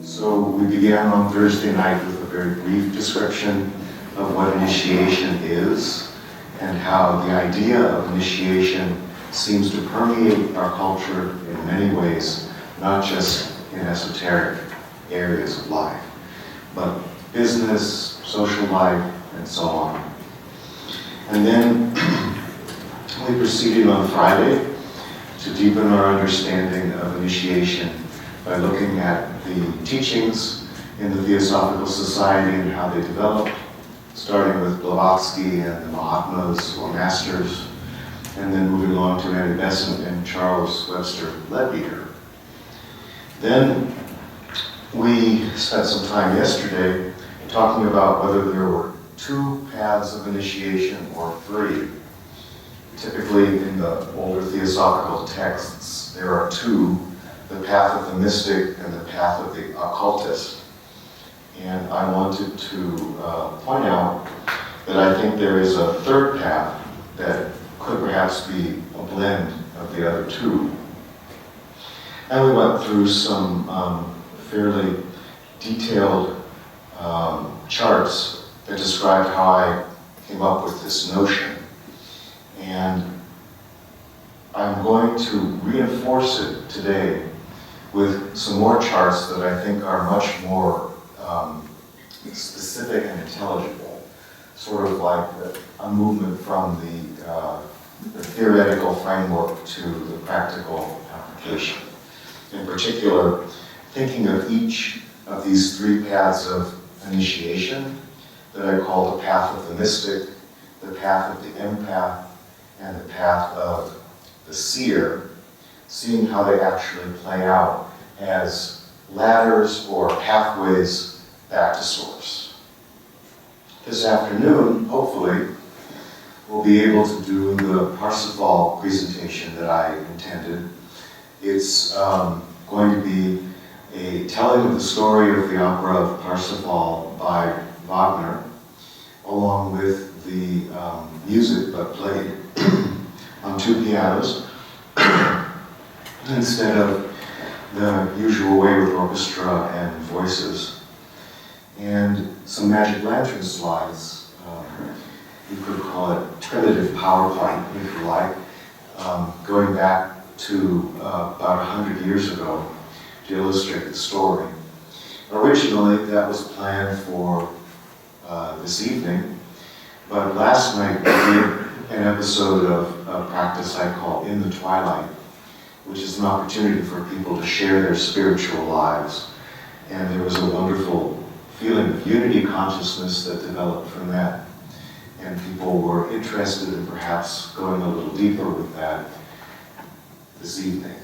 So we began on Thursday night with a very brief description of what initiation is and how the idea of initiation seems to permeate our culture in many ways, not just in esoteric areas of life, but business, social life, and so on. And then we proceeded on Friday to deepen our understanding of initiation by looking at the teachings in the Theosophical Society and how they developed, starting with Blavatsky and the Mahatmas or Masters, and then moving on to Besant and Charles Webster Leadbeater. Then we spent some time yesterday talking about whether there were two paths of initiation or three. Typically in the older theosophical texts, there are two, the path of the mystic and the path of the occultist. And I wanted to point out that I think there is a third path that could perhaps be a blend of the other two. And we went through some fairly detailed charts that described how I came up with this notion. And I'm going to reinforce it today with some more charts that I think are much more specific and intelligible, sort of like a movement from the theoretical framework to the practical application. In particular, thinking of each of these three paths of initiation that I call the path of the mystic, the path of the empath, and the path of the seer, seeing how they actually play out as ladders or pathways back to source. This afternoon, hopefully, we'll be able to do the Parsifal presentation that I intended. It's going to be a telling of the story of the opera of Parsifal by Wagner, along with the music but played on two pianos instead of the usual way with orchestra and voices, and some magic lantern slides. You could call it primitive PowerPoint, if you like, going back to about 100 years ago to illustrate the story. Originally, that was planned for this evening, but last night we did an episode of practice I call In the Twilight, which is an opportunity for people to share their spiritual lives. And there was a wonderful feeling of unity consciousness that developed from that. And people were interested in perhaps going a little deeper with that this evening.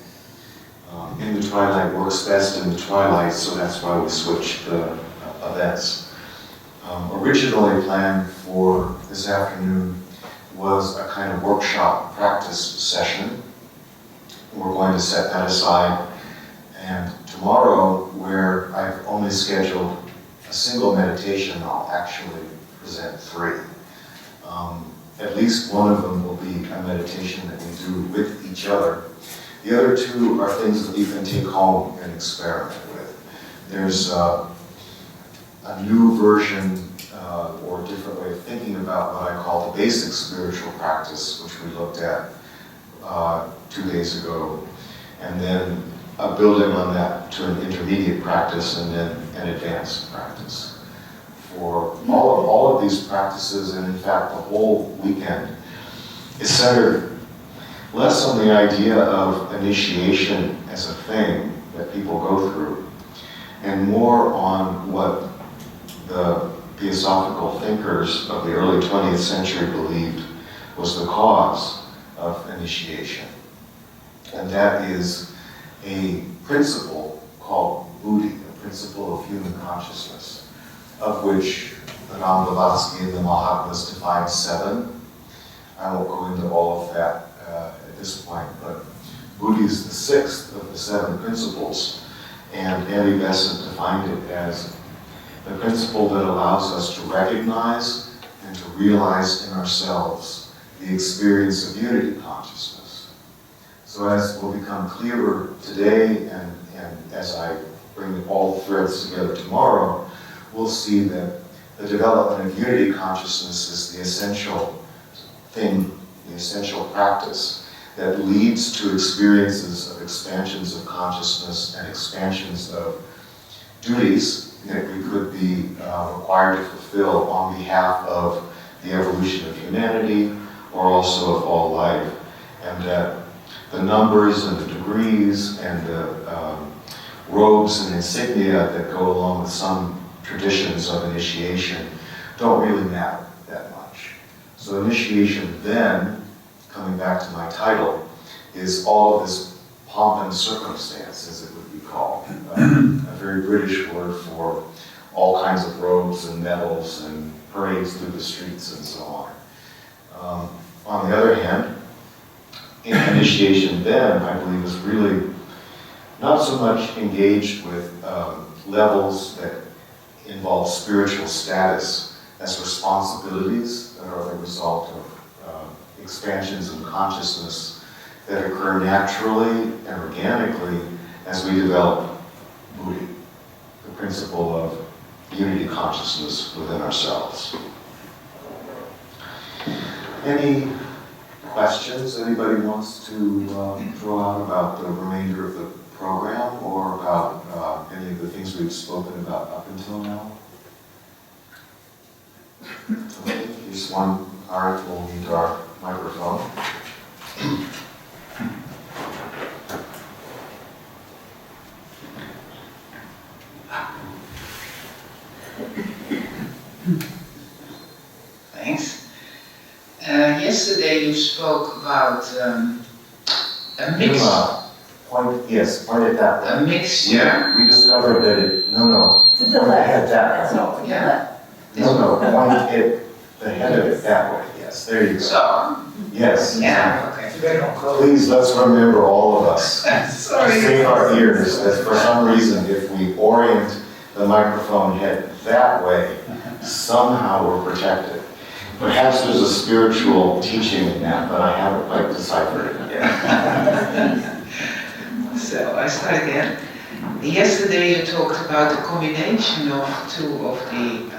In the Twilight works best in the twilight, so that's why we switched the events. Originally planned for this afternoon was a kind of workshop practice session. We're going to set that aside. And tomorrow, where I've only scheduled a single meditation, I'll actually present three. At least one of them will be a meditation that we do with each other. The other two are things that you can take home and experiment with. There's a new version or a different way of thinking about what I call the basic spiritual practice, which we looked at 2 days ago, and then building on that to an intermediate practice and then an advanced practice. For all of these practices, and in fact the whole weekend, is centered less on the idea of initiation as a thing that people go through, and more on what the theosophical thinkers of the early 20th century believed was the cause of initiation. And that is a principle called buddhi, a principle of human consciousness, of which the Blavatsky and the Mahatmas define 7. I won't go into all of that at this point, but buddhi is the 6th of the 7 principles, and Besant defined it as the principle that allows us to recognize and to realize in ourselves the experience of unity consciousness. So as will become clearer today and as I bring all the threads together tomorrow, we'll see that the development of unity consciousness is the essential thing, the essential practice that leads to experiences of expansions of consciousness and expansions of duties that we could be required to fulfill on behalf of the evolution of humanity or also of all life. And that the numbers and the degrees and the robes and insignia that go along with some traditions of initiation don't really matter that much. So initiation then, coming back to my title, is all of this pomp and circumstance, as it would be called. A very British word for all kinds of robes and medals and parades through the streets and so on. On the other hand, initiation then, I believe, is really not so much engaged with levels that involve spiritual status as responsibilities that are the result of expansions in consciousness that occur naturally and organically as we develop Buddhi, the principle of unity consciousness within ourselves. Any questions anybody wants to throw out about the remainder of the program or about any of the things we've spoken about up until now? Okay, here's one. All right, we'll need our microphone. Thanks. Yesterday you spoke about a mix. Point it that way. A mixture. We discovered that it, To the left. that way. So, Yeah. Point it, the head of it that way. Yes, there you go. So. Yes. Yeah. Okay. Please, let's remember, all of us, Sorry. save our ears, that for some reason, if we orient the microphone head that way, somehow we're protected. Perhaps there's a spiritual teaching in that, but I haven't quite deciphered it yet. So I start again. Yesterday you talked about the combination of two of the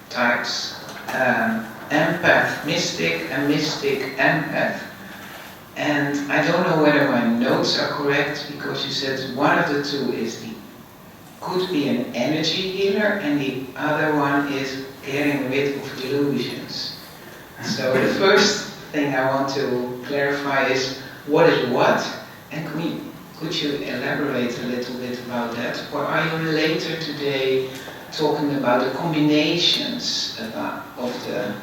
types, empath mystic and mystic empath. And I don't know whether my notes are correct, because you said one of the two could be an energy healer and the other one is getting rid of delusions. So the first thing I want to clarify is what is what, and could you elaborate a little bit about that? Or are you later today talking about the combinations of the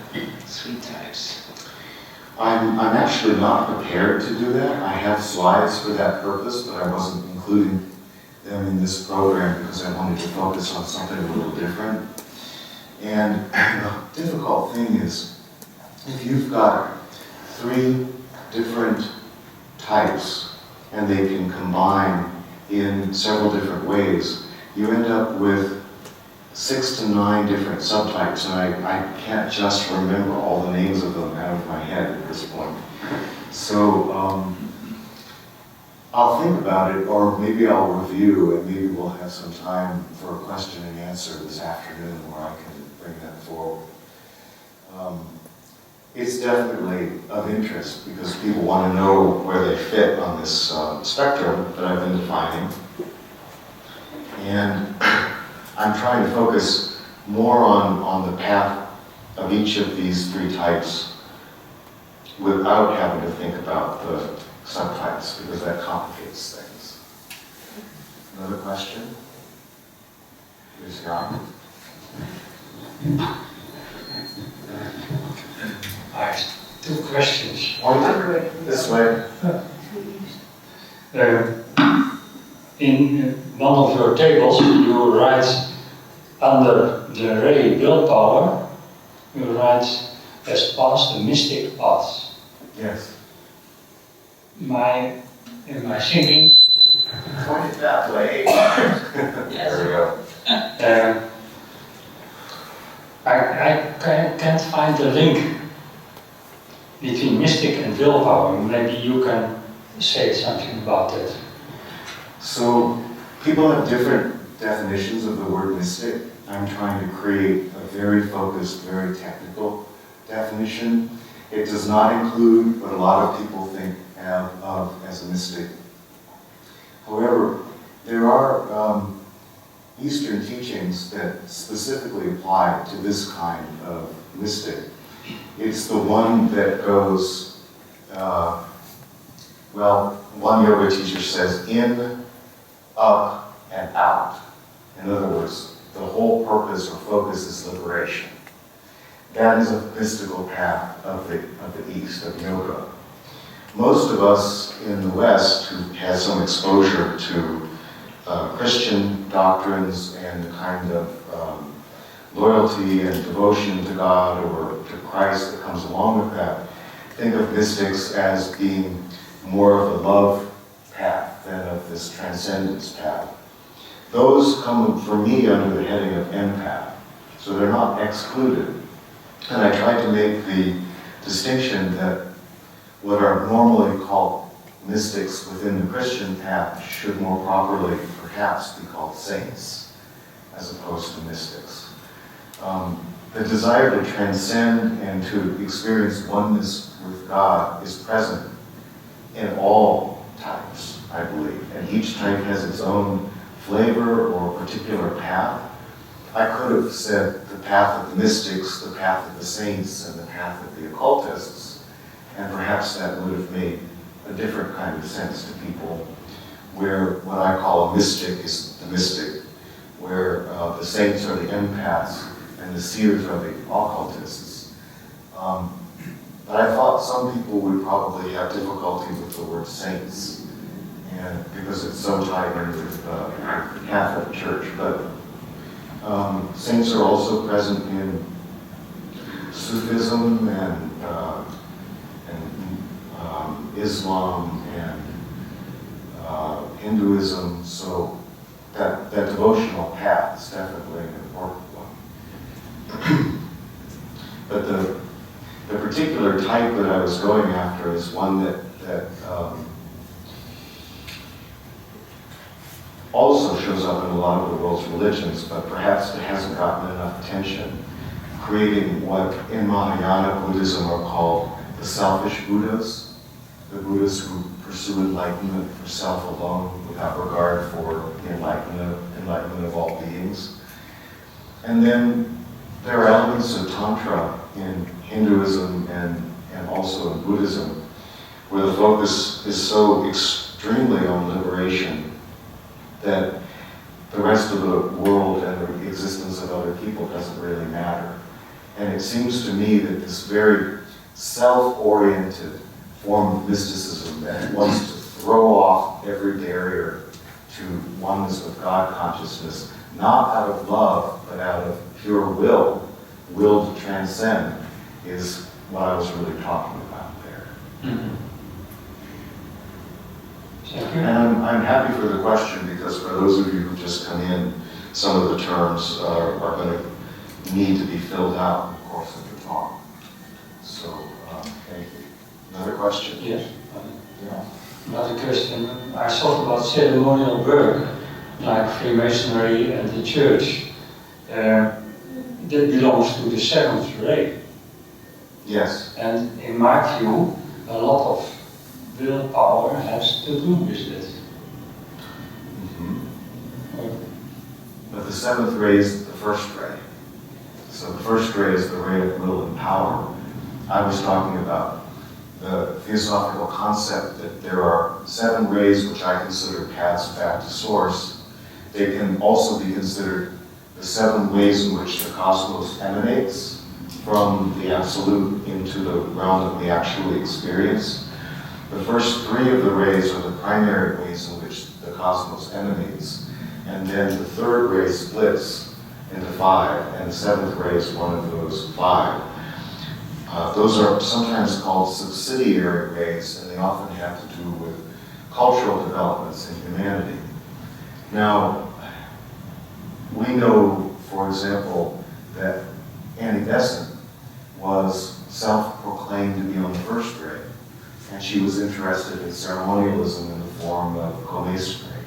three types? I'm actually not prepared to do that. I have slides for that purpose, but I wasn't including them in this program because I wanted to focus on something a little different. And the difficult thing is, if you've got three different types and they can combine in several different ways, you end up with 6 to 9 different subtypes, and I can't just remember all the names of them out of my head at this point. So I'll think about it, or maybe I'll review, and maybe we'll have some time for a question and answer this afternoon where I can bring that forward. It's definitely of interest because people want to know where they fit on this spectrum that I've been defining. And I'm trying to focus more on the path of each of these three types without having to think about the subtypes, because that complicates things. Another question? Here's Jan. I have 2 questions. This way. In one of your tables, you write under the ray willpower, you write as past the mystic paths. Yes. In my thinking, Point it that way. There we go. I can't find the link between mystic and willpower. Maybe you can say something about that. So people have different definitions of the word mystic. I'm trying to create a very focused, very technical definition. It does not include what a lot of people think of as a mystic. However, there are Eastern teachings that specifically apply to this kind of mystic. It's the one that goes, one yoga teacher says in, up, and out. In other words, the whole purpose or focus is liberation. That is a mystical path of the East, of yoga. Most of us in the West who have some exposure to Christian doctrines and the kind of loyalty and devotion to God or to Christ that comes along with that, think of mystics as being more of a love path than of this transcendence path. Those come, for me, under the heading of empath, so they're not excluded. And I tried to make the distinction that what are normally called mystics within the Christian path should more properly, perhaps, be called saints, as opposed to mystics. The desire to transcend and to experience oneness with God is present in all types, I believe, and each type has its own flavor or particular path. I could have said the path of the mystics, the path of the saints, and the path of the occultists, and perhaps that would have made a different kind of sense to people, where what I call a mystic is the mystic, where the saints are the empaths, and the seers are the occultists. But I thought some people would probably have difficulty with the word saints, and because it's so tied in with the Catholic Church. But saints are also present in Sufism and Islam and Hinduism, so that devotional path is definitely an important one. But the particular type that I was going after is one that also shows up in a lot of the world's religions, but perhaps it hasn't gotten enough attention, creating what in Mahayana Buddhism are called the selfish Buddhas, the Buddhas who pursue enlightenment for self alone without regard for the enlightenment of all beings. And then there are elements of Tantra in Hinduism and also in Buddhism, where the focus is so extremely on liberation that the rest of the world and the existence of other people doesn't really matter. And it seems to me that this very self-oriented form of mysticism that wants to throw off every barrier to oneness with God consciousness, not out of love, but out of pure will to transcend, is what I was really talking about there. Mm-hmm. Thank you. And I'm happy for the question, because for those of you who just come in, some of the terms are going to need to be filled out in the course of the talk. So, thank you. Another question? Yes. Yeah. Another question. I thought about ceremonial work, like Freemasonry and the Church. That belongs to the seventh ray. Yes. And in my view, a lot of willpower has to do with this. Mm-hmm. But the seventh ray is the first ray. So the first ray is the ray of will and power. I was talking about the theosophical concept that there are 7 rays which I consider paths back to source. They can also be considered the 7 ways in which the cosmos emanates from the absolute into the realm that we actually experience. The first 3 of the rays are the primary ways in which the cosmos emanates. And then the 3rd ray splits into 5, and the 7th ray is one of those 5. Those are sometimes called subsidiary rays, and they often have to do with cultural developments in humanity. Now, we know, for example, that Annie Besant was self-proclaimed to be on the first ray, and she was interested in ceremonialism in the form of co-masonry.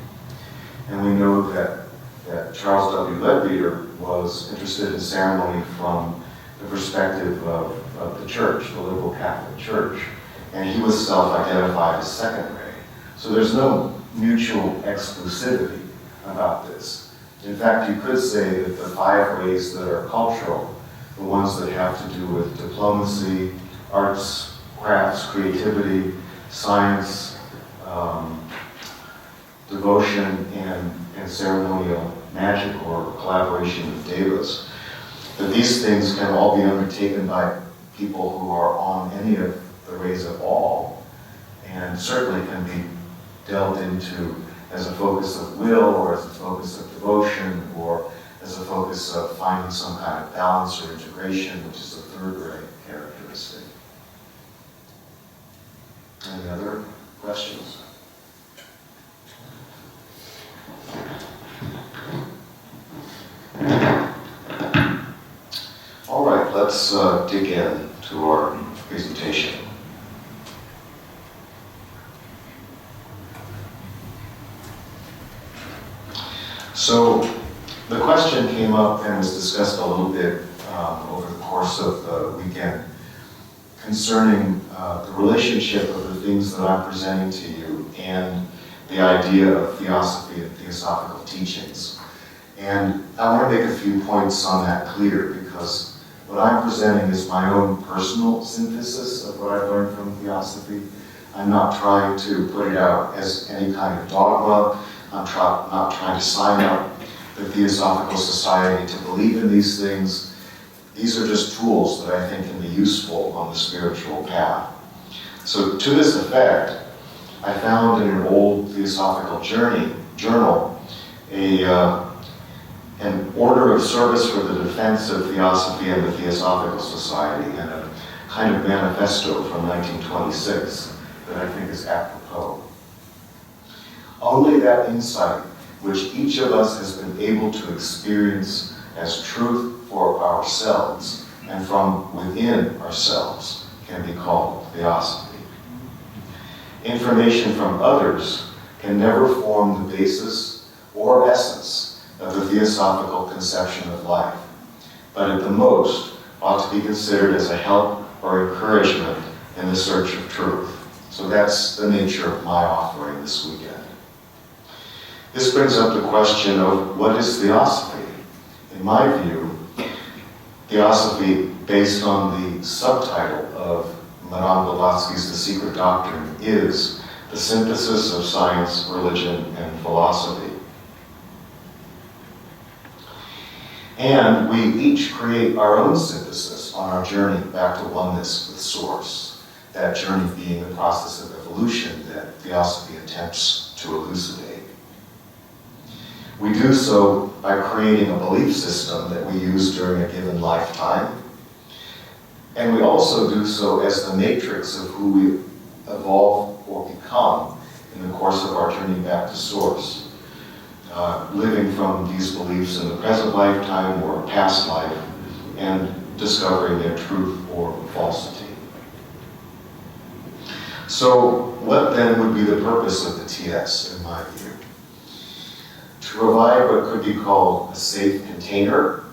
And we know that Charles W. Leadbeater was interested in ceremony from the perspective of the church, the liberal Catholic Church, and he was self-identified as second ray. So there's no mutual exclusivity about this. In fact, you could say that the 5 rays that are cultural, the ones that have to do with diplomacy, arts, crafts, creativity, science, devotion, and ceremonial magic or collaboration with devas, that these things can all be undertaken by people who are on any of the rays at all, and certainly can be delved into as a focus of will, or as a focus of devotion, or as a focus of finding some kind of balance or integration, which is the 3rd ray characteristic. Any other questions? All right, let's dig in to our presentation. So the question came up and was discussed a little bit over the course of the weekend concerning the relationship of the things that I'm presenting to you and the idea of theosophy and theosophical teachings. And I want to make a few points on that clear, because what I'm presenting is my own personal synthesis of what I've learned from theosophy. I'm not trying to put it out as any kind of dogma. I'm not trying to sign up the Theosophical Society to believe in these things. These are just tools that I think can be useful on the spiritual path. So to this effect, I found in an old Theosophical journal an order of service for the defense of Theosophy and the Theosophical Society, and a kind of manifesto from 1926 that I think is apropos. Only that insight which each of us has been able to experience as truth for ourselves and from within ourselves can be called theosophy. Information from others can never form the basis or essence of the theosophical conception of life, but at the most ought to be considered as a help or encouragement in the search of truth. So that's the nature of my offering this weekend. This brings up the question of what is theosophy? In my view, theosophy, based on the subtitle of Madame Blavatsky's The Secret Doctrine, is the synthesis of science, religion, and philosophy. And we each create our own synthesis on our journey back to oneness with Source, that journey being the process of evolution that theosophy attempts to elucidate. We do so by creating a belief system that we use during a given lifetime, and we also do so as the matrix of who we evolve or become in the course of our journey back to Source. Living from these beliefs in the present lifetime or past life, and discovering their truth or falsity. So what then would be the purpose of the TS, in my view? To provide what could be called a safe container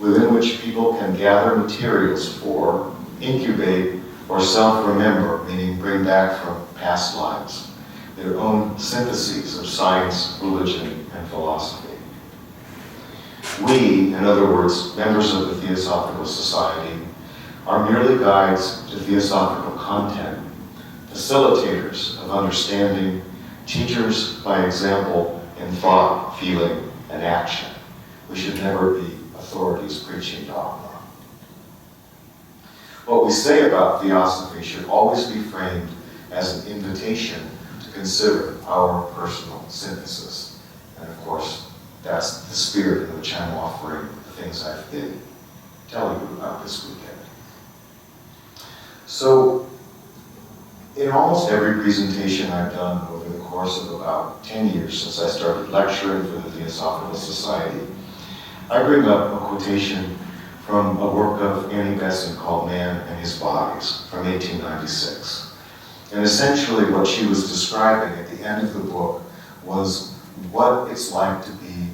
within which people can gather materials for, incubate, or self-remember, meaning bring back from past lives, their own syntheses of science, religion, and philosophy. We, in other words, members of the Theosophical Society, are merely guides to theosophical content, facilitators of understanding, teachers by example in thought, feeling, and action. We should never be authorities preaching dogma. What we say about theosophy should always be framed as an invitation to consider our personal synthesis. And of course, that's the spirit in which I'm offering the things I've been telling you about this weekend. So, in almost every presentation I've done over the course of about 10 years since I started lecturing for the Theosophical Society, I bring up a quotation from a work of Annie Besant called Man and His Bodies from 1896. And essentially what she was describing at the end of the book was what it's like to be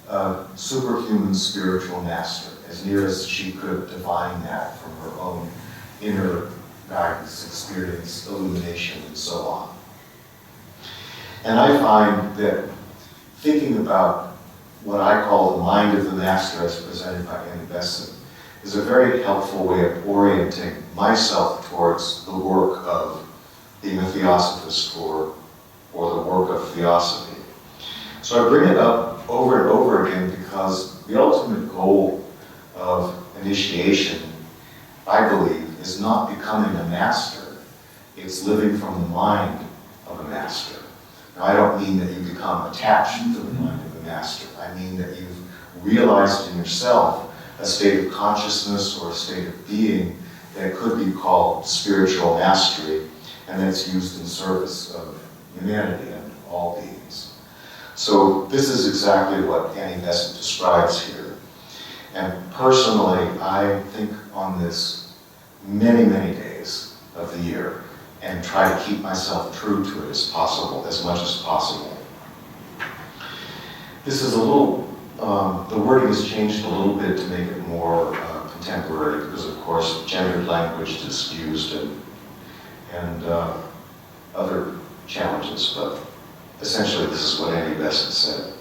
a superhuman spiritual master, as near as she could define that from her own inner guidance, experience, illumination, and so on. And I find that thinking about what I call the mind of the master as presented by Annie Besant is a very helpful way of orienting myself towards the work of being a theosophist or the work of theosophy. So I bring it up over and over again because the ultimate goal of initiation, I believe, is not becoming a master. It's living from the mind of a master. Now, I don't mean that you become attached to the mind of the master. I mean that you've realized in yourself a state of consciousness or a state of being that could be called spiritual mastery, and that's used in service of humanity and all beings. So this is exactly what Annie Besant describes here. And personally, I think on this many, many days of the year and try to keep myself true to it as possible, as much as possible. This is a little, the wording has changed a little bit to make it more contemporary because, of course, gendered language is used and other challenges, but essentially this is what Annie Besant said.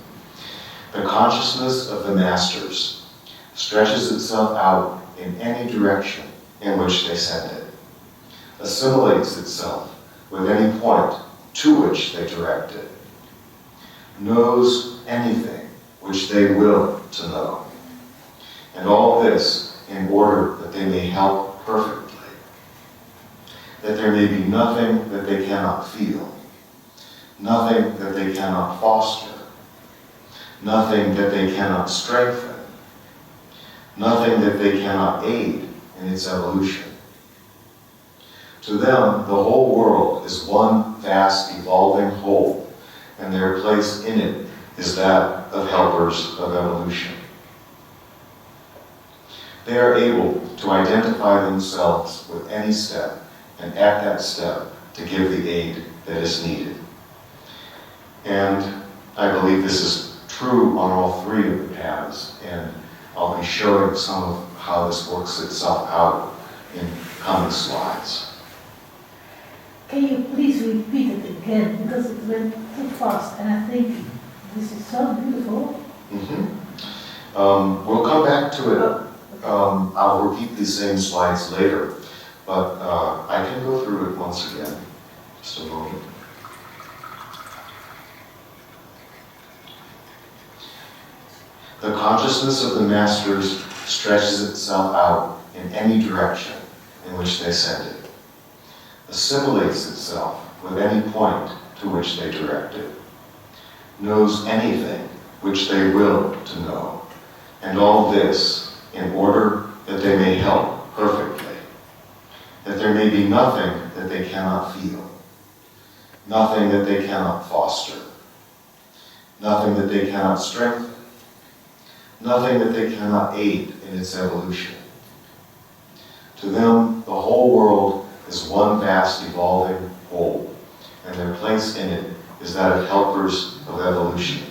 The consciousness of the masters stretches itself out in any direction in which they send it, assimilates itself with any point to which they direct it, knows anything which they will to know, and all this in order that they may help perfectly, that there may be nothing that they cannot feel, nothing that they cannot foster, nothing that they cannot strengthen, nothing that they cannot aid in its evolution. To them, the whole world is one vast evolving whole, and their place in it is that of helpers of evolution. They are able to identify themselves with any step, and at that step, to give the aid that is needed. And I believe this is true on all three of the paths, and I'll be showing some of how this works itself out in coming slides. Can you please repeat it again? Because it went too fast, and I think this is so beautiful. We'll come back to it. I'll repeat these same slides later, but I can go through it once again. Just a moment. The consciousness of the masters stretches itself out in any direction in which they send it, assimilates itself with any point to which they direct it, knows anything which they will to know, and all this in order that they may help perfectly, that there may be nothing that they cannot feel, nothing that they cannot foster, nothing that they cannot strengthen, nothing that they cannot aid in its evolution. To them, the whole world is one vast evolving whole, and their place in it is that of helpers of evolution.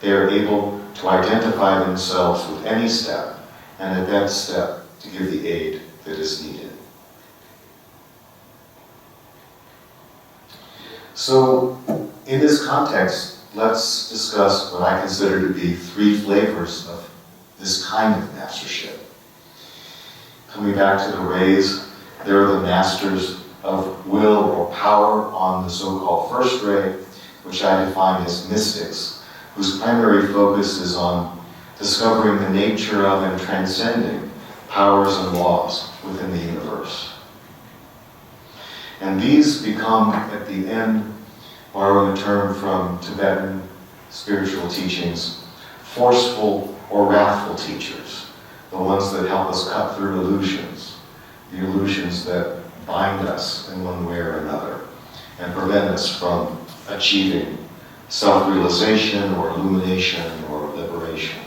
They are able to identify themselves with any step, and at that step to give the aid that is needed. So, in this context, let's discuss what I consider to be three flavors of this kind of mastership. Coming back to the rays, there are the masters of will or power on the so-called first ray, which I define as mystics, whose primary focus is on discovering the nature of and transcending powers and laws within the universe. And these become, at the end, borrowing a term from Tibetan spiritual teachings, forceful or wrathful teachers, the ones that help us cut through illusions, the illusions that bind us in one way or another and prevent us from achieving self-realization or illumination or liberation.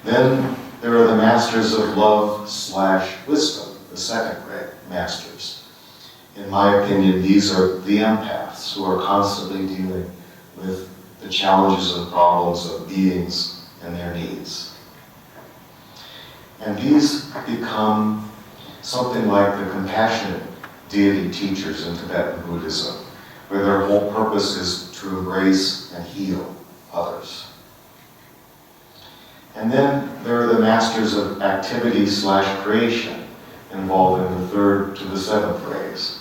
Then there are the masters of love/wisdom, the second grade masters. In my opinion, these are the empaths who are constantly dealing with the challenges and problems of beings and their needs. And these become something like the compassionate deity teachers in Tibetan Buddhism, where their whole purpose is to embrace and heal others. And then there are the masters of activity/creation, involved in the 3rd to the 7th rays.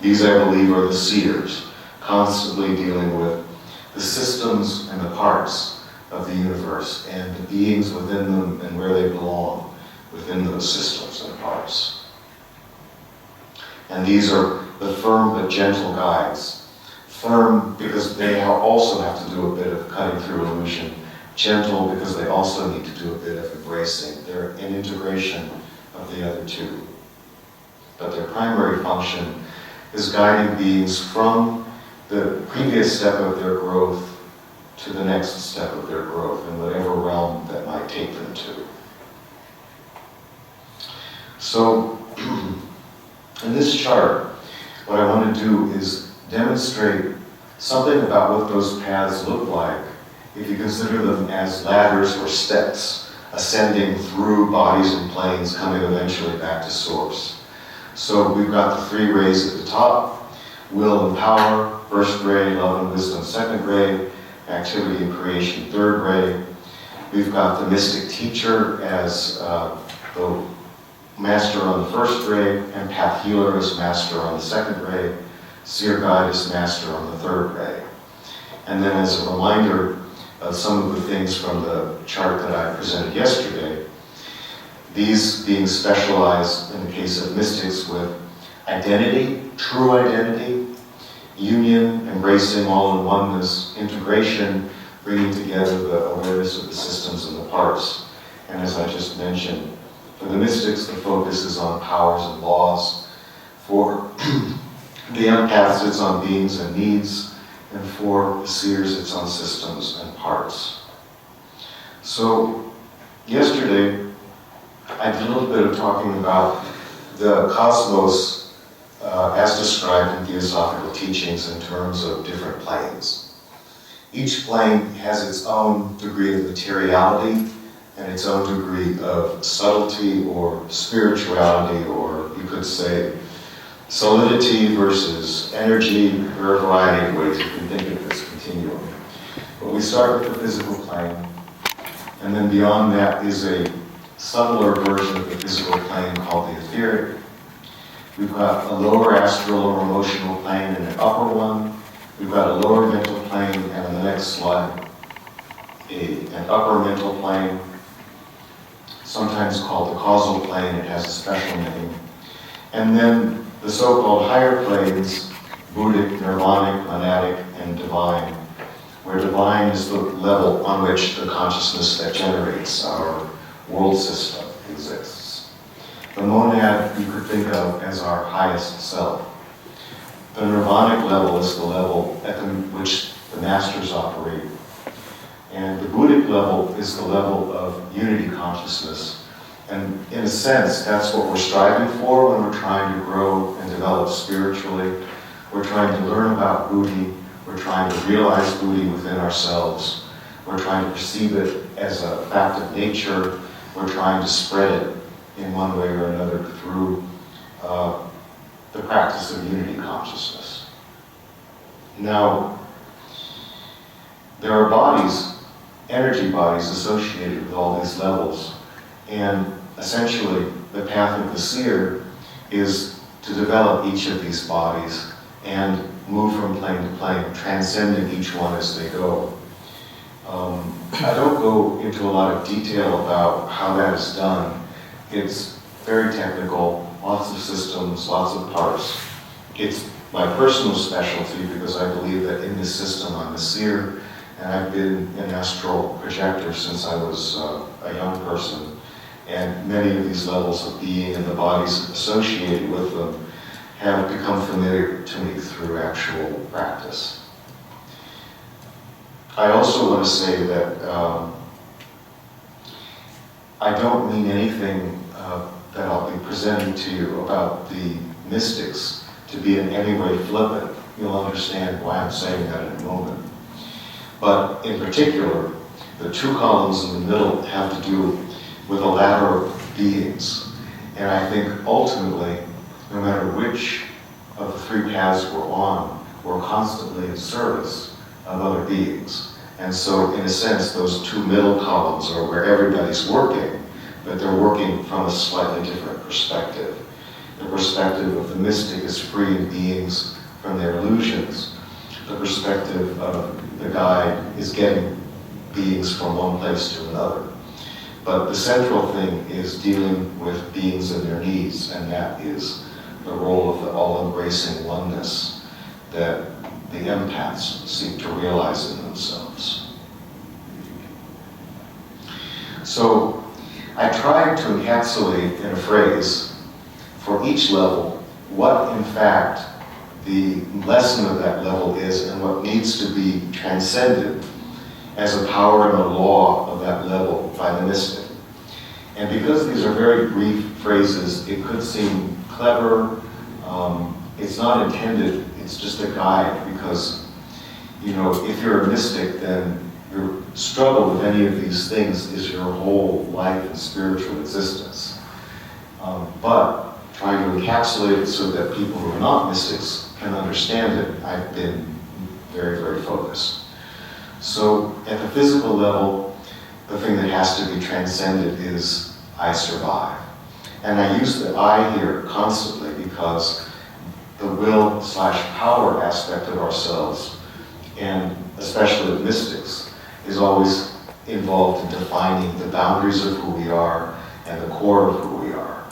These, I believe, are the seers, constantly dealing with the systems and the parts of the universe and the beings within them and where they belong within those systems and parts. And these are the firm but gentle guides. Firm because they also have to do a bit of cutting through illusion. Gentle because they also need to do a bit of embracing. They're an integration of the other two. But their primary function is guiding beings from the previous step of their growth to the next step of their growth in whatever realm that might take them to. So, in this chart, what I want to do is demonstrate something about what those paths look like if you consider them as ladders or steps, ascending through bodies and planes, coming eventually back to source. So we've got the 3 rays at the top: will and power, 1st ray; love and wisdom, 2nd ray; activity and creation, 3rd ray. We've got the mystic teacher as the master on the 1st ray, empath healer as master on the 2nd ray, seer guide as master on the 3rd ray. And then as a reminder of some of the things from the chart that I presented yesterday, these being specialized in the case of mystics with identity, true identity, union, embracing all in oneness, integration, bringing together the awareness of the systems and the parts. And as I just mentioned, for the mystics, the focus is on powers and laws. For the empaths, it's on beings and needs. And for the seers, it's on systems and parts. So, yesterday, I did a little bit of talking about the cosmos as described in Theosophical teachings in terms of different planes. Each plane has its own degree of materiality and its own degree of subtlety or spirituality, or you could say solidity versus energy. There are a variety of ways you can think of this continuum. But we start with the physical plane, and then beyond that is a subtler version of the physical plane called the etheric. We've got a lower astral or emotional plane and an upper one. We've got a lower mental plane, and on the next slide, an upper mental plane, sometimes called the causal plane. It has a special name. And then the so-called higher planes, Buddhic, Nirvanic, Monadic, and Divine, where Divine is the level on which the consciousness that generates our world system exists. The monad you could think of as our highest self. The Nirvanic level is the level at which the masters operate. And the Buddhic level is the level of unity consciousness. And in a sense, that's what we're striving for when we're trying to grow and develop spiritually. We're trying to learn about Buddhi. We're trying to realize Buddhi within ourselves. We're trying to perceive it as a fact of nature. We're trying to spread it in one way or another through the practice of unity consciousness. Now, there are bodies, energy bodies associated with all these levels, and essentially the path of the seer is to develop each of these bodies and move from plane to plane, transcending each one as they go. I don't go into a lot of detail about how that is done. It's very technical, lots of systems, lots of parts. It's my personal specialty because I believe that in this system I'm a seer, and I've been an astral projector since I was a young person. And many of these levels of being and the bodies associated with them have become familiar to me through actual practice. I also want to say that I don't mean anything that I'll be presenting to you about the mystics to be in any way flippant. You'll understand why I'm saying that in a moment. But in particular, the two columns in the middle have to do with a ladder of beings. And I think ultimately, no matter which of the three paths we're on, we're constantly in service of other beings. And so, in a sense, those two middle columns are where everybody's working, but they're working from a slightly different perspective. The perspective of the mystic is freeing beings from their illusions. The perspective of the guide is getting beings from one place to another. But the central thing is dealing with beings in their needs, and that is the role of the all-embracing oneness that the empaths seek to realize in themselves. So I tried to encapsulate in a phrase for each level what in fact the lesson of that level is and what needs to be transcended as a power and a law of that level by the mystic. And because these are very brief phrases, it could seem clever. It's not intended, it's just a guide, because, you know, if you're a mystic, then your struggle with any of these things is your whole life and spiritual existence. But trying to encapsulate it so that people who are not mystics can understand it, I've been very, very focused. So at the physical level, the thing that has to be transcended is I survive. And I use the I here constantly because the will/power aspect of ourselves, and especially with mystics, is always involved in defining the boundaries of who we are and the core of who we are,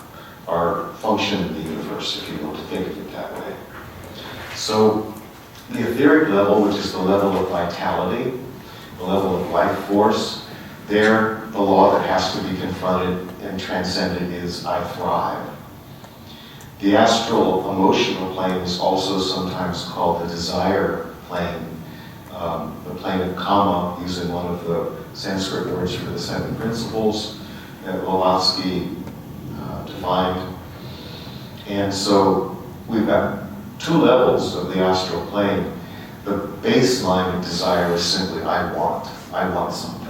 our function in the universe, if you want to think of it that way. So the etheric level, which is the level of vitality, the level of life force, there the law that has to be confronted and transcended is I thrive. The astral emotional plane is also sometimes called the desire plane, the plane of Kama, using one of the Sanskrit words for the seven principles that Blavatsky defined. And so we've got two levels of the astral plane. The baseline of desire is simply I want something.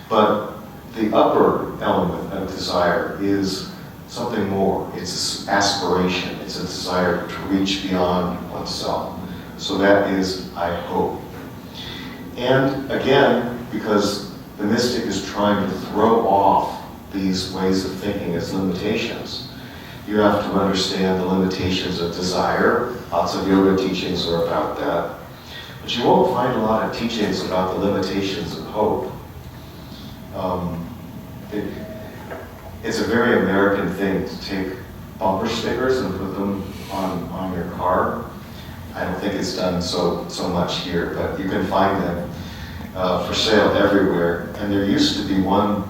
But the upper element of desire is something more. It's aspiration. It's a desire to reach beyond oneself. So that is I hope. And again, because the mystic is trying to throw off these ways of thinking as limitations, you have to understand the limitations of desire. Lots of yoga teachings are about that. But you won't find a lot of teachings about the limitations of hope. It's a very American thing to take bumper stickers and put them on your car. I don't think it's done so much here, but you can find them for sale everywhere. And there used to be one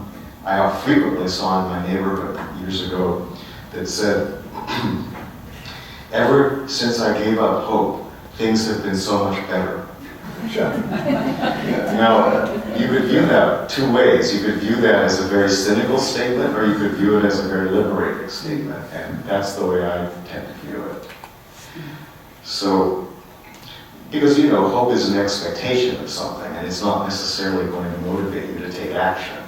I frequently saw in my neighborhood years ago that said, ever since I gave up hope, things have been so much better. Now, you could view that two ways. You could view that as a very cynical statement, or you could view it as a very liberating statement, and that's the way I tend to view it. So, because you know, hope is an expectation of something, and it's not necessarily going to motivate you to take action.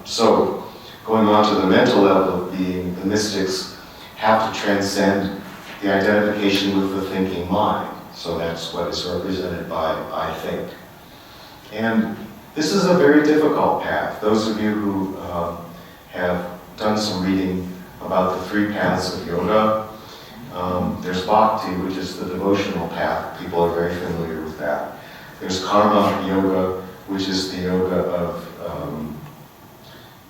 So, going on to the mental level of being, the mystics have to transcend the identification with the thinking mind. So that's what is represented by I think. And this is a very difficult path. Those of you who have done some reading about the three paths of yoga, there's bhakti, which is the devotional path. People are very familiar with that. There's karma yoga, which is the yoga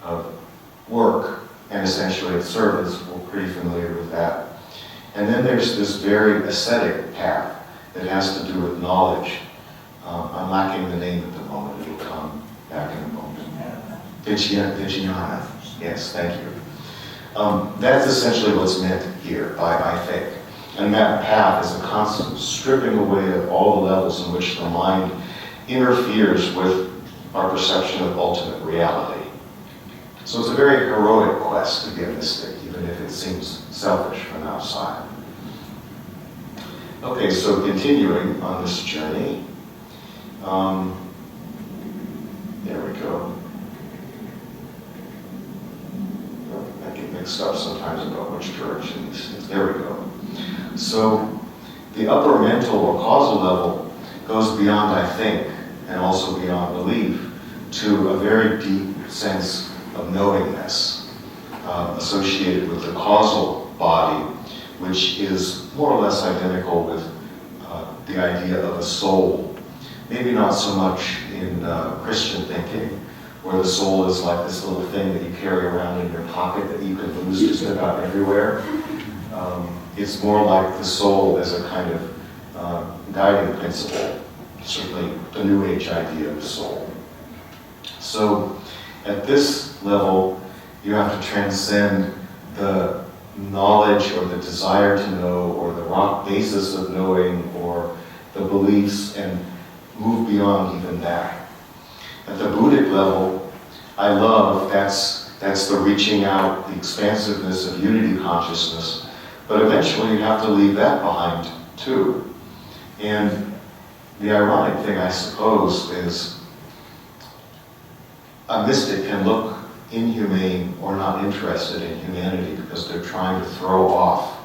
of work and essentially of service. We're pretty familiar with that. And then there's this very ascetic path that has to do with knowledge. I'm lacking the name at the moment. It'll come back in a moment. Vijnana. Yes, thank you. That's essentially what's meant here by I think. And that path is a constant stripping away of all the levels in which the mind interferes with our perception of ultimate reality. So it's a very heroic quest to be a mystic, even if it seems selfish from outside. Okay, so continuing on this journey, There we go. I get mixed up sometimes about which direction these things. There we go. So the upper mental or causal level goes beyond I think and also beyond belief to a very deep sense of knowingness associated with the causal body, which is more or less identical with the idea of a soul. Maybe not so much in Christian thinking, where the soul is like this little thing that you carry around in your pocket that you can lose just about everywhere. It's more like the soul as a kind of guiding principle, certainly the New Age idea of the soul. So at this level, you have to transcend the knowledge or the desire to know or the rock basis of knowing or the beliefs and move beyond even that. At the Buddhic level, I love that's the reaching out, the expansiveness of unity consciousness, but eventually you have to leave that behind too. And the ironic thing, I suppose, is a mystic can look inhumane or not interested in humanity because they're trying to throw off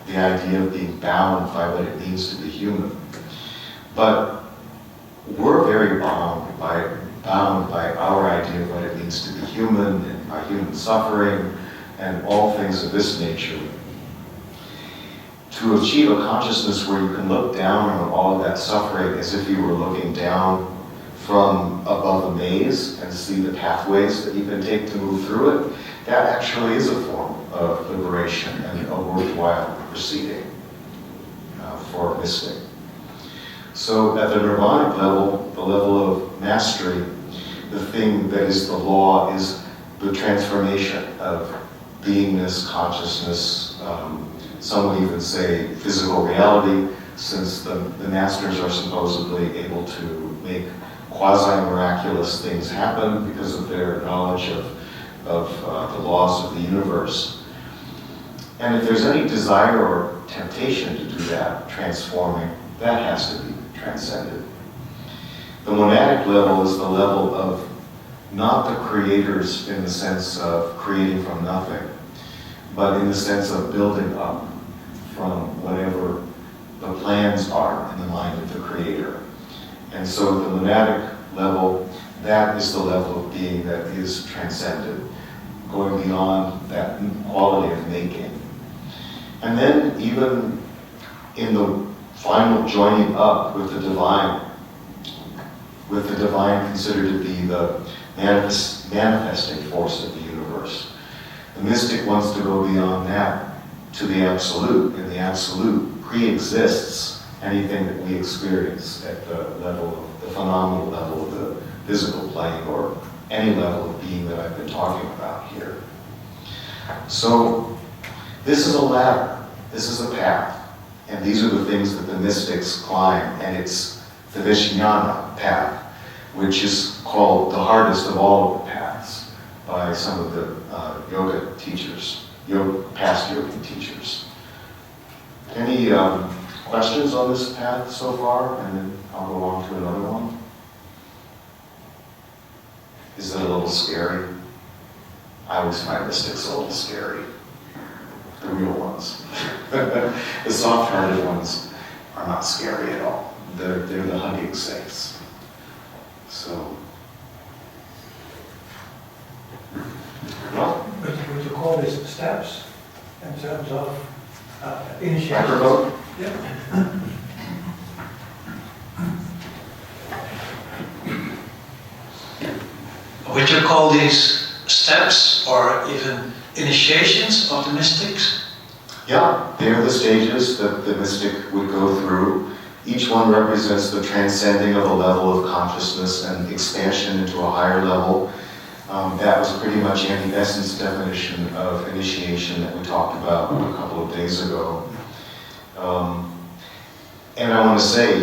the idea of being bound by what it means to be human. But we're very bound by our idea of what it means to be human and our human suffering and all things of this nature. To achieve a consciousness where you can look down on all of that suffering as if you were looking down from above a maze and see the pathways that you can take to move through it, that actually is a form of liberation and a worthwhile proceeding for a mystic. So at the nirvanic level, the level of mastery, the thing that is the law is the transformation of beingness, consciousness, some would even say physical reality, since the masters are supposedly able to make quasi-miraculous things happen because of their knowledge of the laws of the universe. And if there's any desire or temptation to do that, transforming, that has to be transcended. The monadic level is the level of not the creators in the sense of creating from nothing, but in the sense of building up from whatever the plans are in the mind of the creator. And so the monadic level, that is the level of being that is transcended, going beyond that quality of making. And then even in the final joining up with the divine considered to be the manifesting force of the universe. The mystic wants to go beyond that to the absolute, and the absolute pre-exists anything that we experience at the level of the phenomenal level of the physical plane or any level of being that I've been talking about here. So this is a ladder, this is a path, and these are the things that the mystics climb, and it's the Vijnana path, which is called the hardest of all of the paths by some of the yoga teachers, past yoga teachers. Any questions on this path so far? And then I'll go on to another one. Is it a little scary? I always find mystics a little scary. The real ones. The soft-hearted ones are not scary at all. They're the hugging saints. So, well, Would you call these steps in terms of initiation? microphone? Yeah. Would you call these steps or even initiations of the mystics? Yeah, they're the stages that the mystic would go through. Each one represents the transcending of a level of consciousness and expansion into a higher level. That was pretty much Andy Besant's definition of initiation that we talked about a couple of days ago. And I want to say,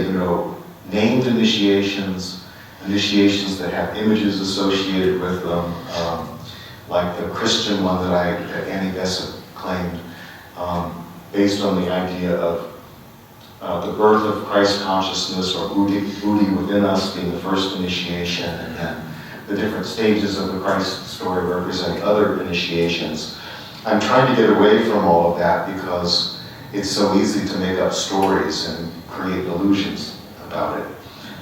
named initiations that have images associated with them, like the Christian one that Andy Besant claimed, based on the idea of the birth of Christ consciousness or Buddhi within us being the first initiation, and then the different stages of the Christ story represent other initiations. I'm trying to get away from all of that because it's so easy to make up stories and create illusions about it.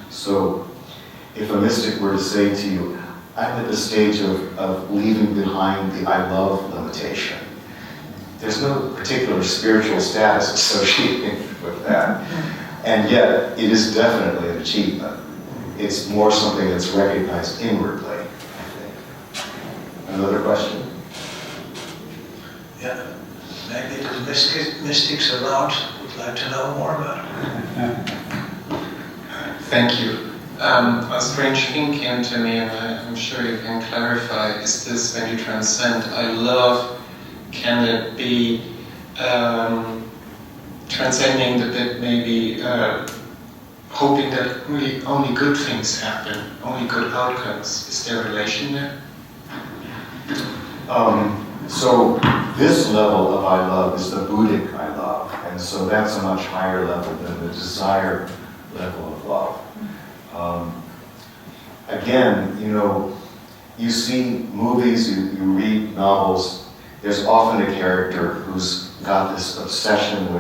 So if a mystic were to say to you, I'm at the stage of leaving behind the I love limitation, there's no particular spiritual status associated with that. And yet, it is definitely an achievement. It's more something that's recognized inwardly, I think. Another question? Yeah, maybe the mystics around would like to know more about it. Thank you. A strange thing came to me, and I'm sure you can clarify. Is this when you transcend? I love. Can it be transcending the bit, maybe hoping that only good things happen, only good outcomes? Is there a relation there? So this level of I love is the Buddhic I love, and so that's a much higher level than the desire level of love. Again, you see movies, you read novels. There's often a character who's got this obsession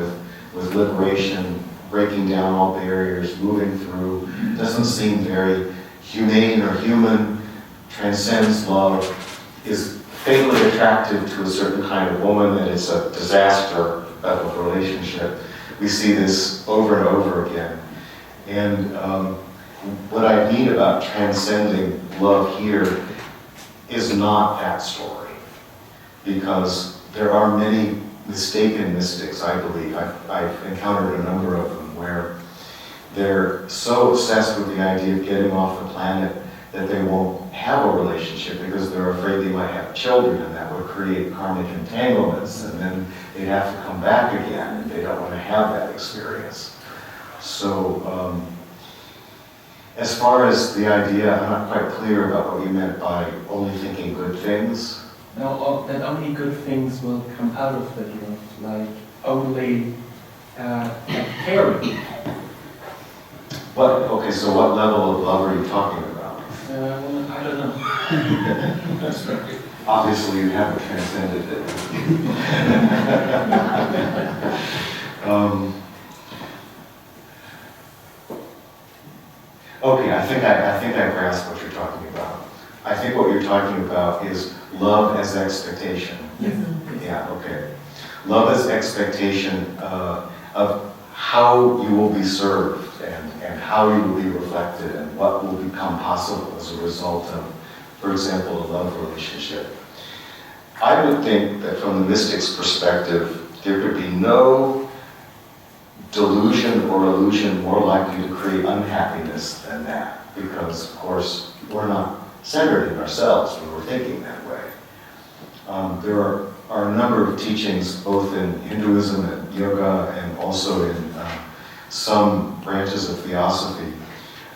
with liberation, breaking down all barriers, moving through, doesn't seem very humane or human, transcends love, is fatally attracted to a certain kind of woman, and it's a disaster of a relationship. We see this over and over again. And what I mean about transcending love here is not that story. Because there are many mistaken mystics, I believe. I've encountered a number of them where they're so obsessed with the idea of getting off the planet that they won't have a relationship because they're afraid they might have children, and that would create karmic entanglements, and then they'd have to come back again, and they don't want to have that experience. So, as far as the idea, I'm not quite clear about what you meant by only thinking good things. No, that only good things will come out of that love, like only caring. Okay, so what level of love are you talking about? I don't know. That's right. Obviously, you haven't transcended it. Okay, I think I grasp what you're talking about. I think what you're talking about is love as expectation. Yeah, okay. Love as expectation of how you will be served and how you will be reflected and what will become possible as a result of, for example, a love relationship. I would think that from the mystic's perspective, there could be no delusion or illusion more likely to create unhappiness than that, because, of course, we're not centered in ourselves when we're thinking that way. There are a number of teachings, both in Hinduism and yoga, and also in some branches of theosophy,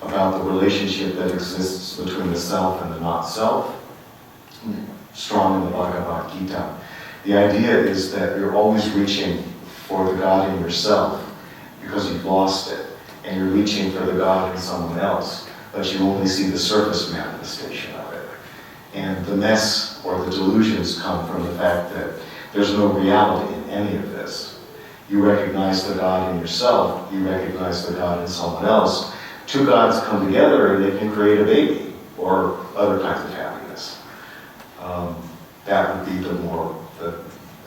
about the relationship that exists between the self and the not-self, strong in the Bhagavad Gita. The idea is that you're always reaching for the God in yourself because you've lost it, and you're reaching for the God in someone else, but you only see the surface manifestation of it. And the mess or the delusions come from the fact that there's no reality in any of this. You recognize the God in yourself, you recognize the God in someone else. Two gods come together and they can create a baby or other kinds of happiness. That would be the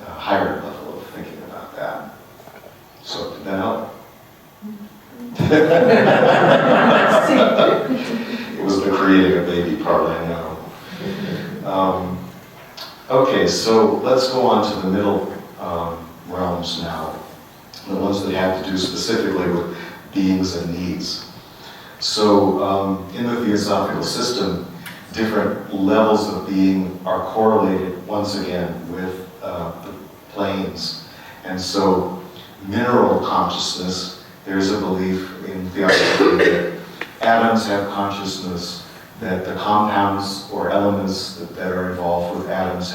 higher level of thinking about that. So, did that help? It was the creating a baby part, I know. Okay, so let's go on to the middle realms now, the ones that have to do specifically with beings and needs. So in the Theosophical system, different levels of being are correlated once again with the planes. And so mineral consciousness, there's a belief in theosophy that atoms have consciousness, that the compounds or elements that are involved with atoms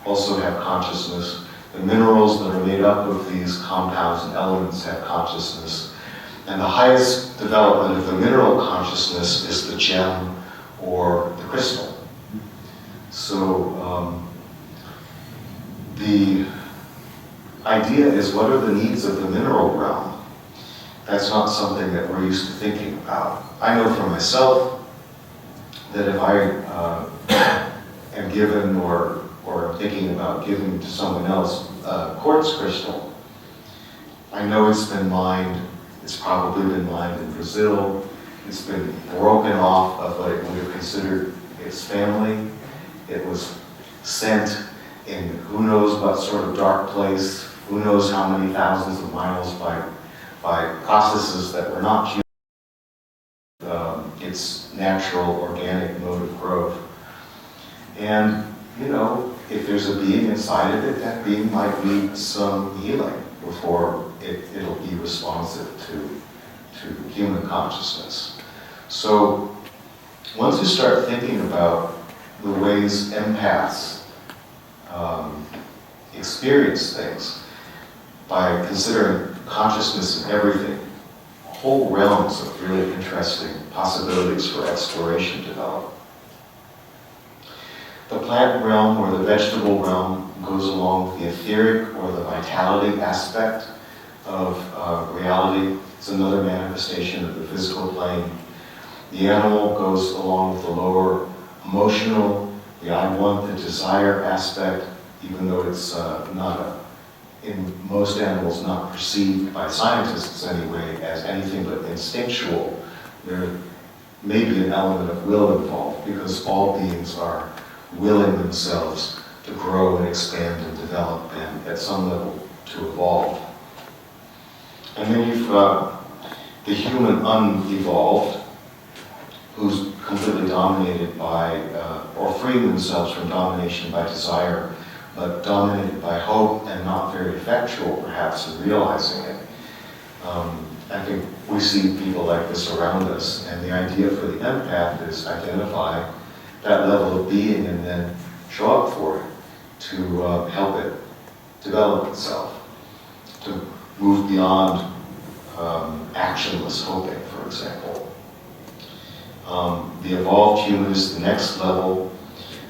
also have consciousness, The minerals that are made up of these compounds and elements have consciousness. And the highest development of the mineral consciousness is the gem or the crystal. So the idea is, what are the needs of the mineral realm? That's not something that we're used to thinking about. I know for myself that if I am given or thinking about giving to someone else a quartz crystal, I know it's been mined. It's probably been mined in Brazil. It's been broken off of what it would have considered its family. It was sent in who knows what sort of dark place, who knows how many thousands of miles by processes that were not human. Its natural organic mode of growth. And, you know, if there's a being inside of it, that being might need some healing before it'll be responsive to human consciousness. So once you start thinking about the ways empaths experience things, by considering consciousness in everything, whole realms of really interesting possibilities for exploration develop. The plant realm or the vegetable realm goes along with the etheric or the vitality aspect of reality. It's another manifestation of the physical plane. The animal goes along with the lower emotional, the I want, the desire aspect, even though it's in most animals not perceived by scientists anyway as anything but instinctual. There may be an element of will involved, because all beings are willing themselves to grow and expand and develop and at some level to evolve. And then you've got the human unevolved, who's completely dominated by, or freeing themselves from domination by desire, but dominated by hope and not very effectual perhaps in realizing it. I think we see people like this around us, and the idea for the empath is identify that level of being and then show up for it, to help it develop itself, to move beyond actionless hoping, for example. The evolved human is the next level.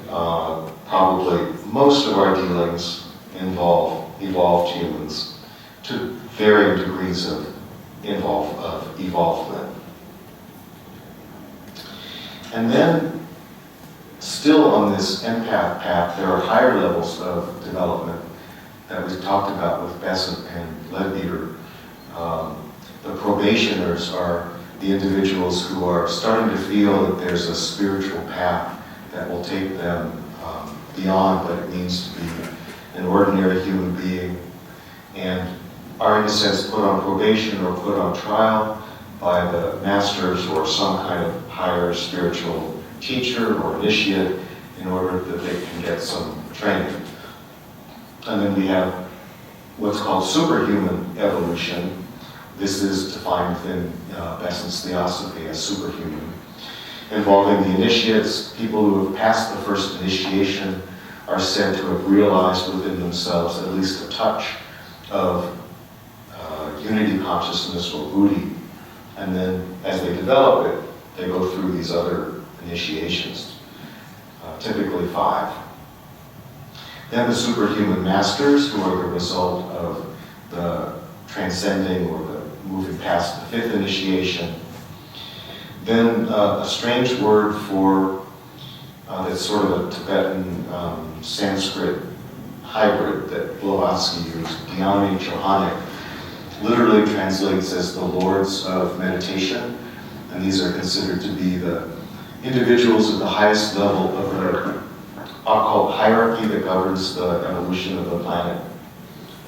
Probably most of our dealings involve evolved humans to varying degrees of evolvement. And then, still on this empath path, there are higher levels of development that we've talked about with Besant and Leadbeater. The probationers are the individuals who are starting to feel that there's a spiritual path that will take them beyond what it means to be an ordinary human being, and are in a sense put on probation or put on trial by the masters or some kind of higher spiritual teacher or initiate in order that they can get some training. And then we have what's called superhuman evolution. This is defined within Besant's Theosophy as superhuman, involving the initiates. People who have passed the first initiation are said to have realized within themselves at least a touch of unity consciousness or buddhi. And then as they develop it, they go through these other initiations, typically 5. Then the superhuman masters, who are the result of the transcending or the moving past the 5th initiation. Then a strange word for, that's sort of a Tibetan Sanskrit hybrid that Blavatsky used, Dhyani Johanic, literally translates as the lords of meditation. And these are considered to be the individuals at the highest level of the occult hierarchy that governs the evolution of the planet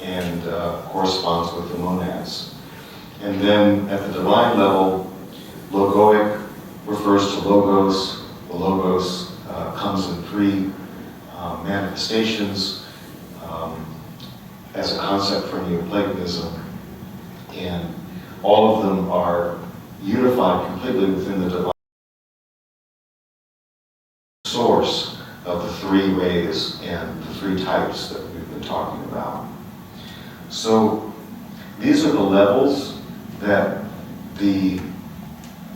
and corresponds with the monads. And then at the divine level, logoic refers to logos. The logos comes in 3 manifestations as a concept from Neoplatonism, and all of them are unified completely within the divine source of the 3 rays and the 3 types that we've been been talking about. So these are the levels that the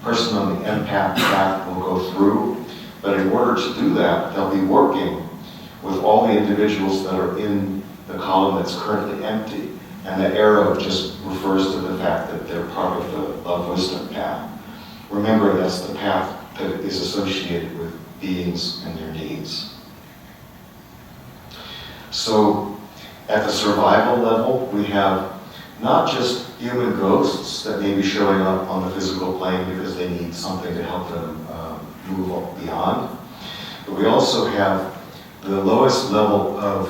person on the empath path will go through, but in order to do that, they'll be working with all the individuals that are in the column that's currently empty, and the arrow just refers to the fact that they're part of the love wisdom path. Remember, that's the path that is associated with beings and their needs. So at the survival level, we have not just human ghosts that may be showing up on the physical plane because they need something to help them move beyond, but we also have the lowest level of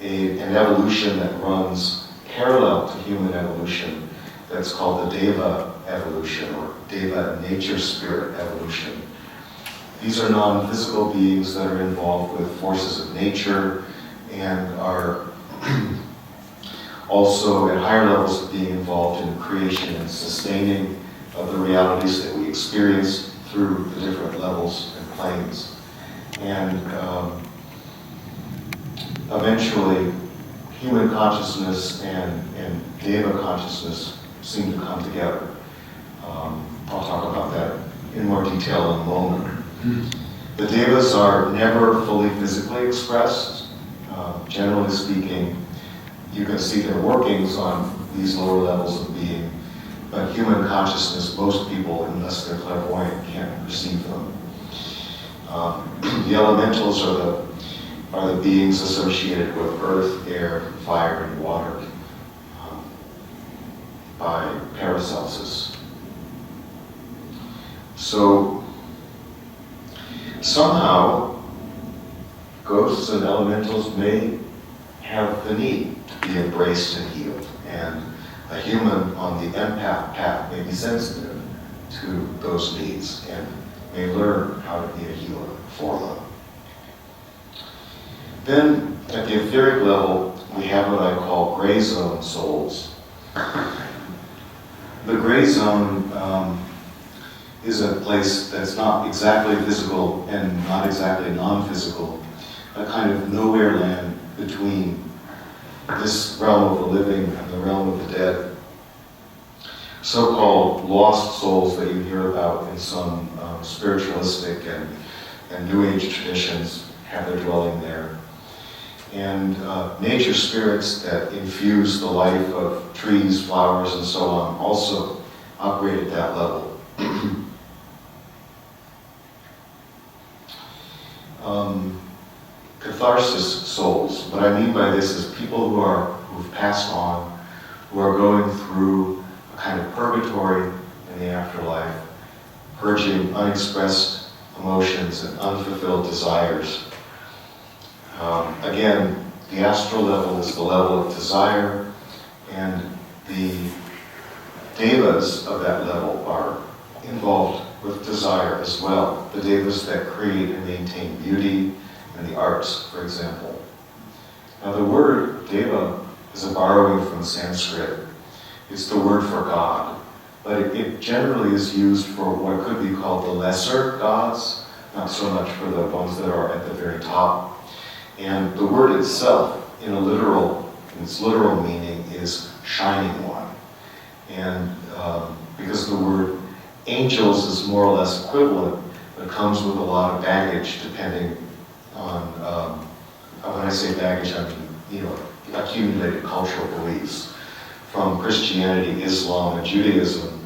an evolution that runs parallel to human evolution that's called the Deva evolution, or Deva nature spirit evolution. These are non-physical beings that are involved with forces of nature and are also at higher levels of being involved in creation and sustaining of the realities that we experience through the different levels and planes. And eventually, human consciousness and Deva consciousness seem to come together. I'll talk about that in more detail in a moment. The Devas are never fully physically expressed. Generally speaking, you can see their workings on these lower levels of being, but human consciousness, most people, unless they're clairvoyant, can't perceive them. The elementals are the beings associated with earth, air, fire, and water by Paracelsus. So somehow ghosts and elementals may have the need to be embraced and healed, and a human on the empath path may be sensitive to those needs and may learn how to be a healer for them. Then, at the etheric level, we have what I call gray zone souls. The gray zone is a place that's not exactly physical and not exactly non-physical, a kind of nowhere land between this realm of the living and the realm of the dead. So-called lost souls that you hear about in some spiritualistic and New Age traditions have their dwelling there. And nature spirits that infuse the life of trees, flowers, and so on also operate at that level. Catharsis souls. What I mean by this is people who've passed on, who are going through a kind of purgatory in the afterlife, purging unexpressed emotions and unfulfilled desires. Again, the astral level is the level of desire, and the devas of that level are involved with desire as well. The devas that create and maintain beauty and the arts, for example. Now the word deva is a borrowing from Sanskrit. It's the word for God, but it generally is used for what could be called the lesser gods, not so much for the ones that are at the very top. And the word itself, in its literal meaning, is shining one. And because the word angels is more or less equivalent, but it comes with a lot of baggage depending on, when I say baggage, I mean, accumulated cultural beliefs. From Christianity, Islam, and Judaism,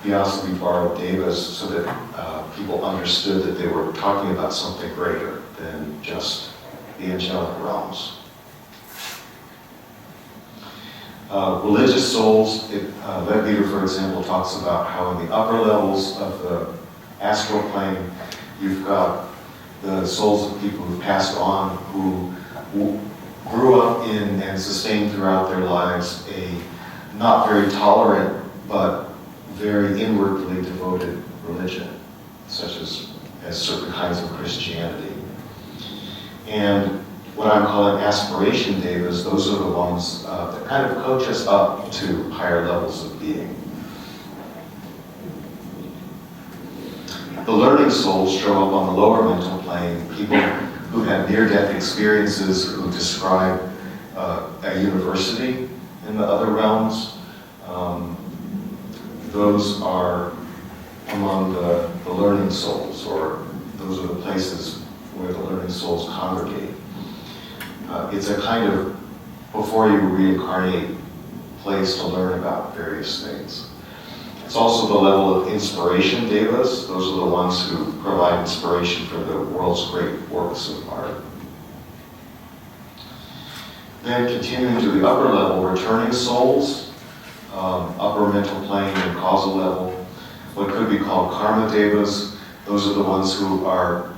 Theosophy borrowed devas so that people understood that they were talking about something greater than just the angelic realms. Religious souls, Leadbeater, for example, talks about how in the upper levels of the astral plane, you've got the souls of people who passed on, who grew up in and sustained throughout their lives a not very tolerant but very inwardly devoted religion, such as certain kinds of Christianity. And what I'm calling aspiration devas, those are the ones that kind of coach us up to higher levels of being. The learning souls show up on the lower mental plane, people who had near-death experiences who describe a university in the other realms. Those are among the learning souls, or those are the places where the learning souls congregate. It's a kind of, before you reincarnate, place to learn about various things. It's also the level of inspiration devas. Those are the ones who provide inspiration for the world's great works of art. Then continuing to the upper level, returning souls, upper mental plane and causal level, what could be called karma devas. Those are the ones who are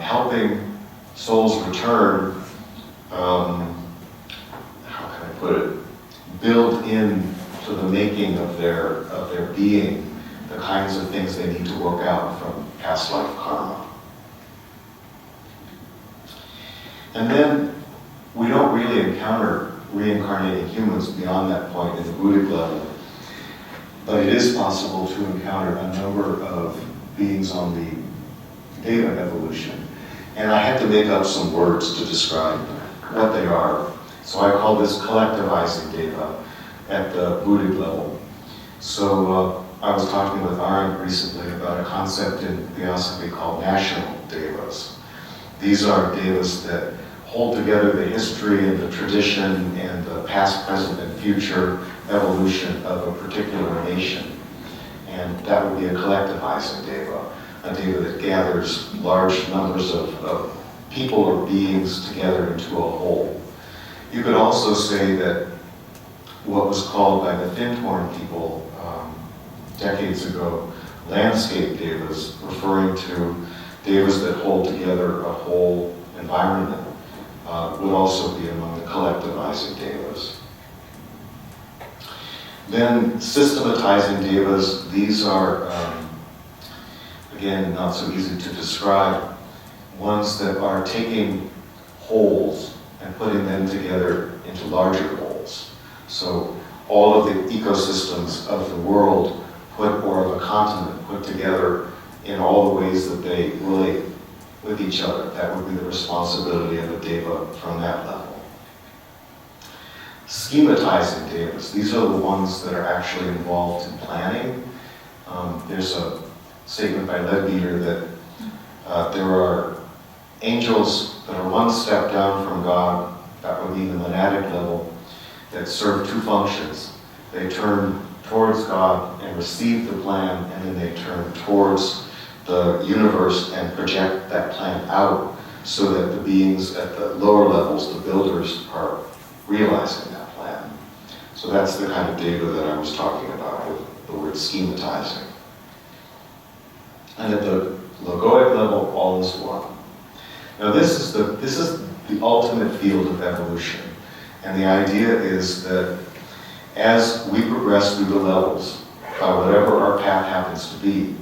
helping souls return, how can I put it, build in to the making of their being the kinds of things they need to work out from past life karma. And then we don't really encounter reincarnating humans beyond that point in the Buddhic level, but it is possible to encounter a number of beings on the deva evolution. And I had to make up some words to describe what they are. So I call this collectivizing deva at the Buddhic level. So I was talking with Arend recently about a concept in Theosophy called national devas. These are devas that hold together the history and the tradition and the past, present, and future evolution of a particular nation. And that would be a collectivizing deva, a deva that gathers large numbers of people or beings together into a whole. You could also say that what was called by the Fintorn people decades ago, landscape devas, referring to devas that hold together a whole environment, would also be among the collectivizing devas. Then systematizing devas, these are, again, not so easy to describe, ones that are taking wholes and putting them together into larger wholes. So all of the ecosystems of the world put, or of a continent put together in all the ways that they relate with each other. That would be the responsibility of a deva from that level. Schematizing devas, these are the ones that are actually involved in planning. There's a statement by Leadbeater that there are angels that are one step down from God, that would be the monadic level, that serve two functions. They turn towards God and receive the plan, and then they turn towards the universe and project that plan out so that the beings at the lower levels, the builders, are realizing that plan. So that's the kind of deva that I was talking about with the word schematizing. And at the logoic level, all is one. Now this is the ultimate field of evolution. And the idea is that as we progress through the levels, by whatever our path happens to be,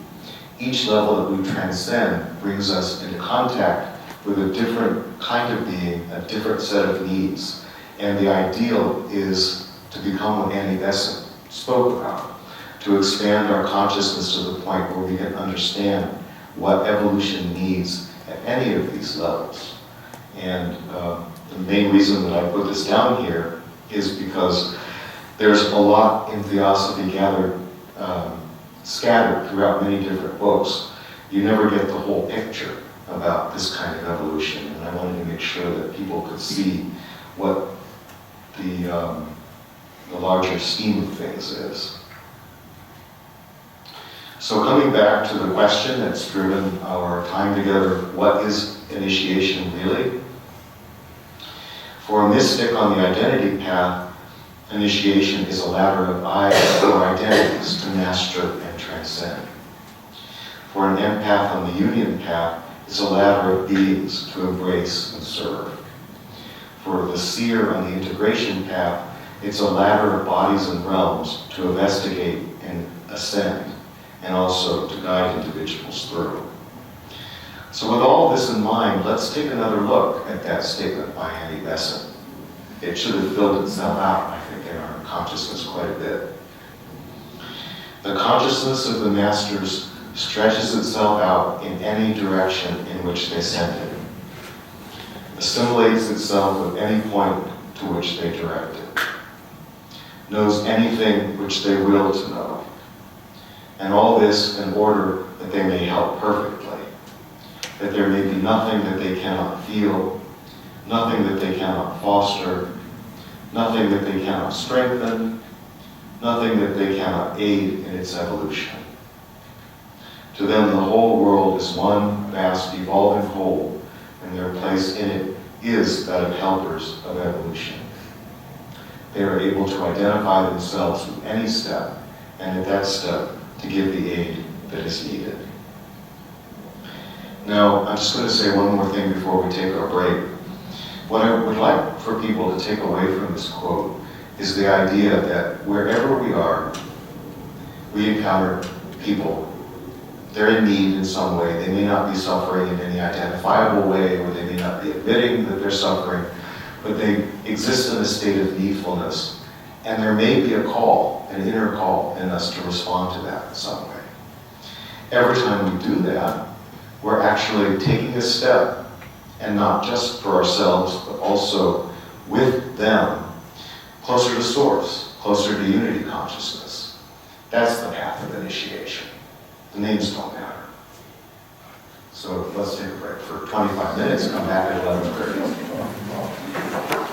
each level that we transcend brings us into contact with a different kind of being, a different set of needs. And the ideal is to become what Annie Besant spoke about, to expand our consciousness to the point where we can understand what evolution needs at any of these levels. And the main reason that I put this down here is because there's a lot in Theosophy gathered, scattered throughout many different books. You never get the whole picture about this kind of evolution, and I wanted to make sure that people could see what the larger scheme of things is. So coming back to the question that's driven our time together, what is initiation really? For a mystic on the identity path, initiation is a ladder of eyes or identities to master and transcend. For an empath on the union path, it's a ladder of beings to embrace and serve. For the seer on the integration path, it's a ladder of bodies and realms to investigate and ascend, and also to guide individuals through. So with all this in mind, let's take another look at that statement by Annie Besant. It should have filled itself out, I think, in our consciousness quite a bit. The consciousness of the masters stretches itself out in any direction in which they send it. assimilates itself with any point to which they direct it, knows anything which they will to know, and all this in order that they may help perfectly, that there may be nothing that they cannot feel, nothing that they cannot foster, nothing that they cannot strengthen, nothing that they cannot aid in its evolution. To them, the whole world is one vast evolving whole, and their place in it is that of helpers of evolution. They are able to identify themselves with any step, and at that step, to give the aid that is needed. Now, I'm just going to say one more thing before we take our break. What I would like for people to take away from this quote is the idea that wherever we are, we encounter people. They're in need in some way. They may not be suffering in any identifiable way, or they may not be admitting that they're suffering, but they exist in a state of needfulness. And there may be a call, an inner call in us to respond to that in some way. Every time we do that, we're actually taking a step, and not just for ourselves, but also with them, closer to Source, closer to unity consciousness. That's the path of initiation. The names don't matter. So let's take a break for 25 minutes, come back at 11:30.